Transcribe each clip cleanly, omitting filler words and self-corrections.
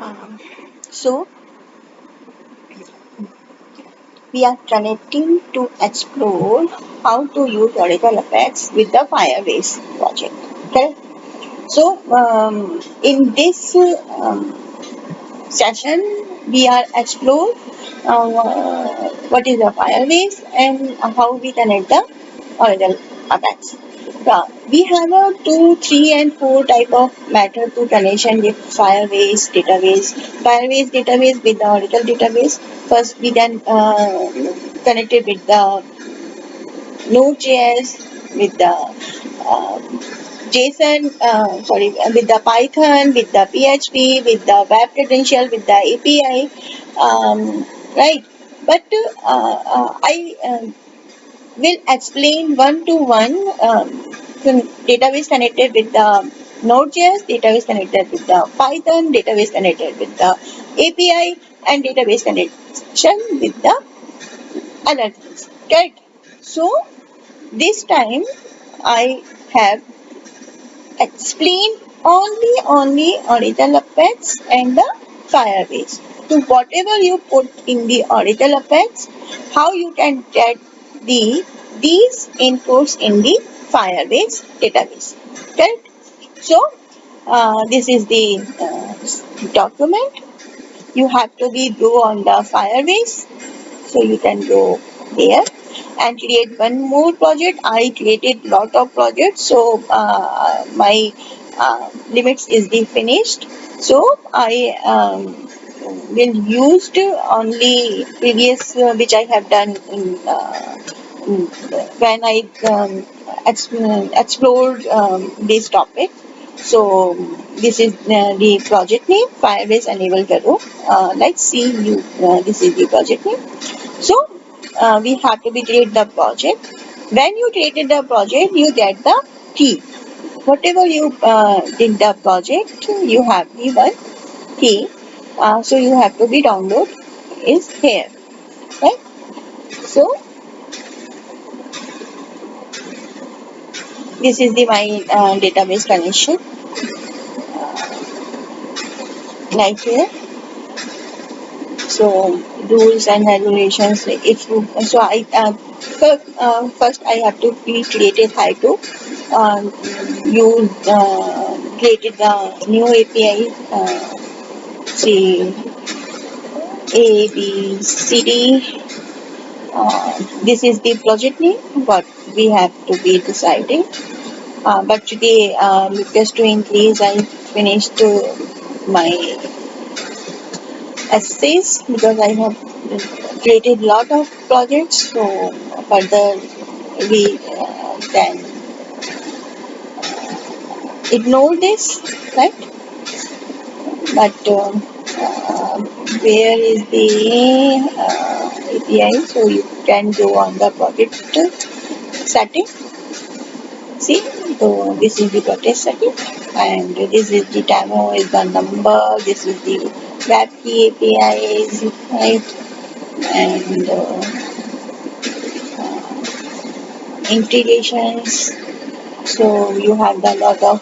Um, so we are connecting to explore how to use Oracle effects with the Firebase project. Okay. So in this session, we are explore what is the Firebase and how we connect the Oracle effects. We have a 2, 3, and 4 type of method to connection with Firebase database. Firebase database with the Oracle database. First, we then connected with the Node.js, with the JSON, with the Python, with the PHP, with the web credential, with the API, right? But I will explain one to one database connected with the Node.js, database connected with the Python, database connected with the API, and database connection with the other things. Right? So this time I have explained only Oracle Apex and the Firebase. So whatever you put in the Oracle Apex, how you can get these inputs in the Firebase database. Correct? So this is the document. You have to be go on the Firebase, so you can go there and create one more project. I created lot of projects, so my limits is the finished. So I will used only previous which I have done when I explored this topic. So this is the project name, Firebase Enable Karo. Let's see you. This is the project name. So we have to be create the project. When you created the project, you get the key. Whatever you did the project, you have the one key. So you have to be download is here, right? So this is the my database connection, like here. So rules and regulations. If you, so I first I have to be created how to use created the new API. See A B C D. This is the project name. What we have to be decided. But today, just to increase, I finished my essays because I have created lot of projects. So further we can ignore this, right? But where is the API? So you can go on the project setting. See, so this is the project setting, and this is the demo is the number. This is the web key APIs, right? And integrations. So you have the lot of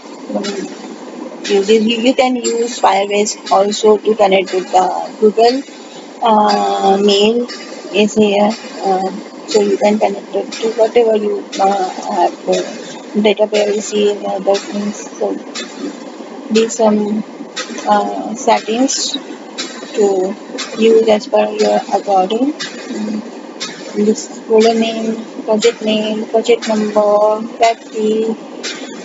uses. You can use Firebase also to connect with the Google Mail is here. So you can connect it to whatever you have data privacy and other things. So these some settings to use as per your according. This folder name, project number, web key,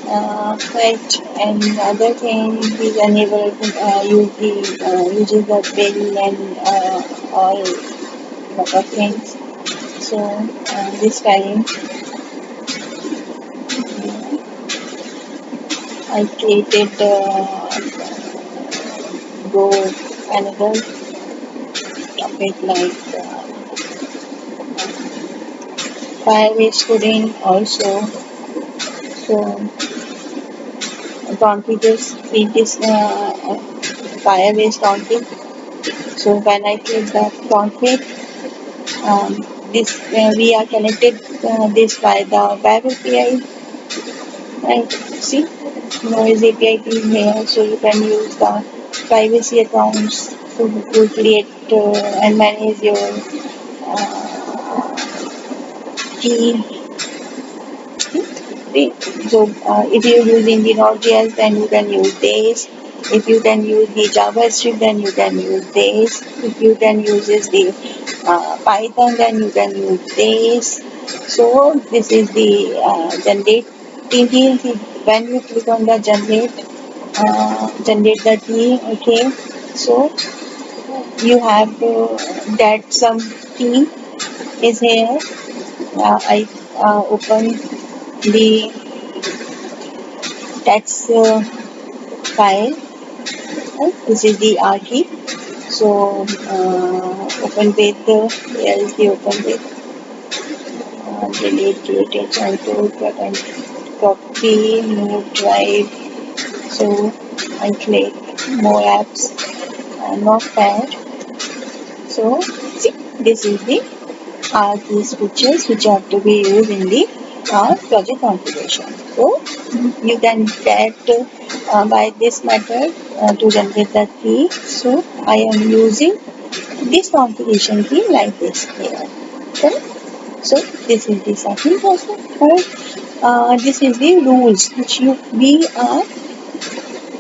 right, and other thing is enable use the uses the bill and all lot of things. So this time I created go another topic like Firebase student also. So configures create this Firebase config. So when I click the config, this we are connected this by the web API, right? See, noise API is here, so you can use the privacy accounts, so you create and manage your key. Okay. So if you're using the Node.js, then you can use this. If you can use the JavaScript, then you can use this. If you can use the Python, then you can use this. So this is the generate key. When you click on the generate the key. Okay. So you have to get some key is here. I open the text file. This is the archive. So open with here is the open with delete created control and copy move drive. So I click more apps notepad. So see, this is the these features which have to be used in the project configuration. So you can get by this method to generate the key. So I am using this configuration key like this here. Okay. So this is the second process. This is the rules which we are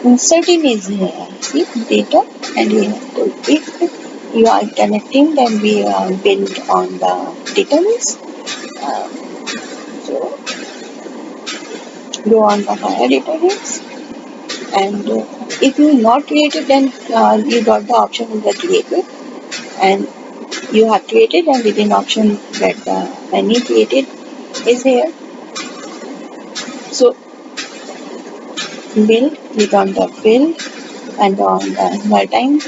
inserting is here. See data and we have to if you are connecting then we are built on the database. Um, so go on the higher database and if you not created then you got the option in the created and you have created and within option that any created is here. So build, click on the build and on the runtime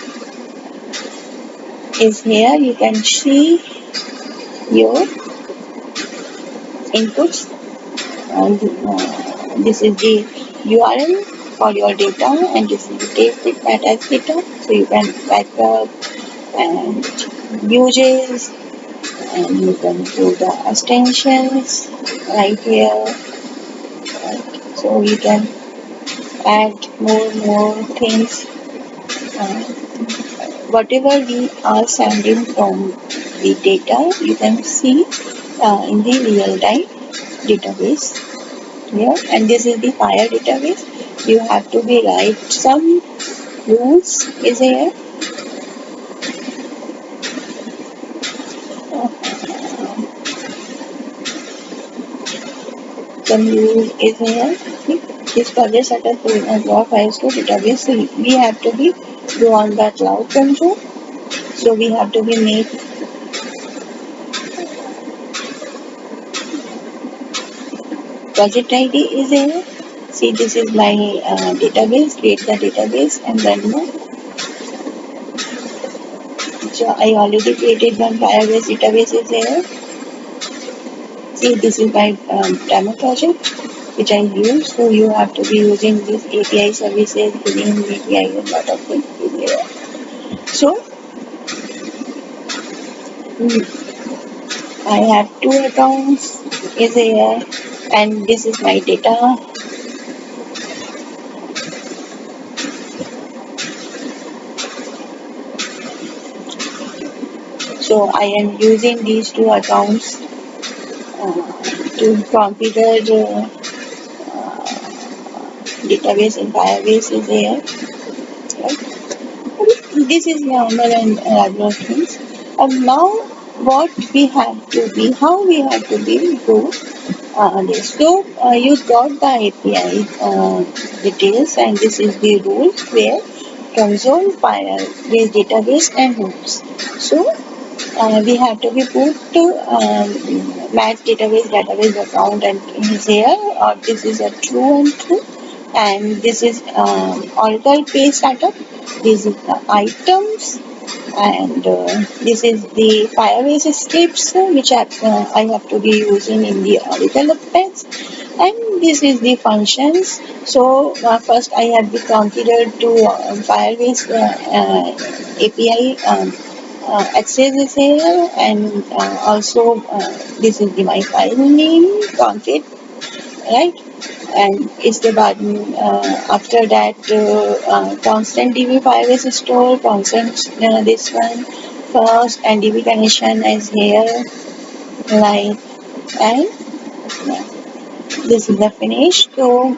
is here. You can see your inputs and this is the URL for your data and this is the data as data. So you can backup and uses and you can do the extensions right here. Right. So you can add more things. Whatever we are sending from the data, you can see in the real time database here. And this is the Fire database. You have to be write some rules is here. Some rules is here. This project setup for Firestore database. So we have to be go on the cloud control. So we have to be make project ID is here. See, this is my database. Create the database and then so I already created one Firebase database is here. See, this is my demo project which I use. So you have to be using this API services, building API, a lot of things is here. So I have two accounts is here and this is my data. So I am using these two accounts to configure the database in Firebase is here. Right? This is normal and regular things. And now what we have to be, how we have to be do this. So you got the API details and this is the rules where console, Firebase database and rules. So we have to be put to match database account and is here or this is a true and true and this is Oracle page startup. This is the items and this is the Firebase scripts which I have to be using in the Oracle page and this is the functions. So first I have to configure to Firebase API access is here and also this is the my file name config, right? and इसके बाद after that constant DB Firebase store, constant this one first, and DB connection is here, like, and this is the finish. So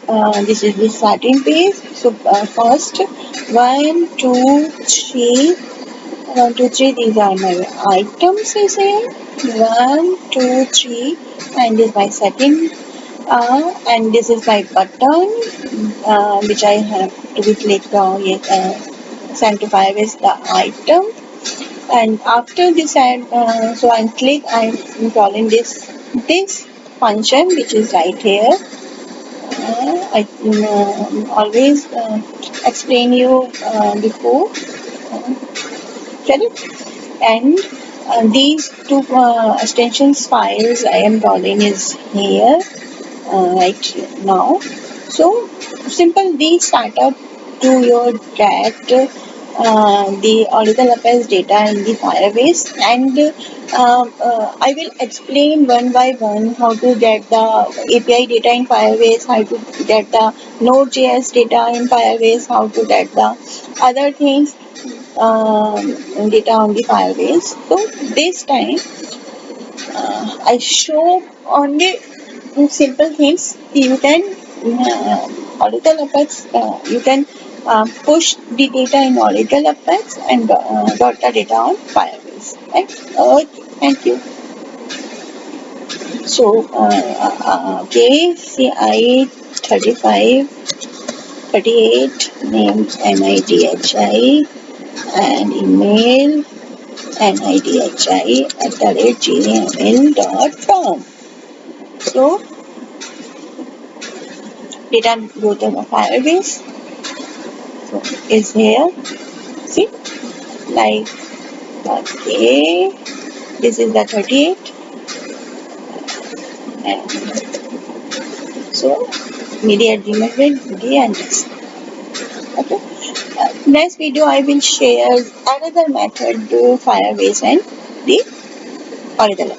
this is the starting page. So first 1 2 3 1 2 3, these are my items is here, 1 2 3, and this is my setting, and this is my button which I have to be clicked on. Send to Firebase the item, and after this so I click, I'm calling this function which is right here. I always explain you before, correct? And these two extensions files I am calling is here right now. So simple, these startup to your get the Oracle Affairs data in the Firebase, and I will explain one by one how to get the API data in Firebase, how to get the Node.js data in Firebase, how to get the other things data on the Firebase. So this time I show only simple things. You can Oracle Apex. You can push the data in Oracle Apex and dot the data on Firebase. Right? Thank you. So okay, CI 35 38 name NIDHI and email nidhi@gmail.com. So data go to the Firebase. So is here. See, like, okay, this is the 38, and so media@gmail.com and this. Okay. Next video I will share another method to Firebase and the Oracle.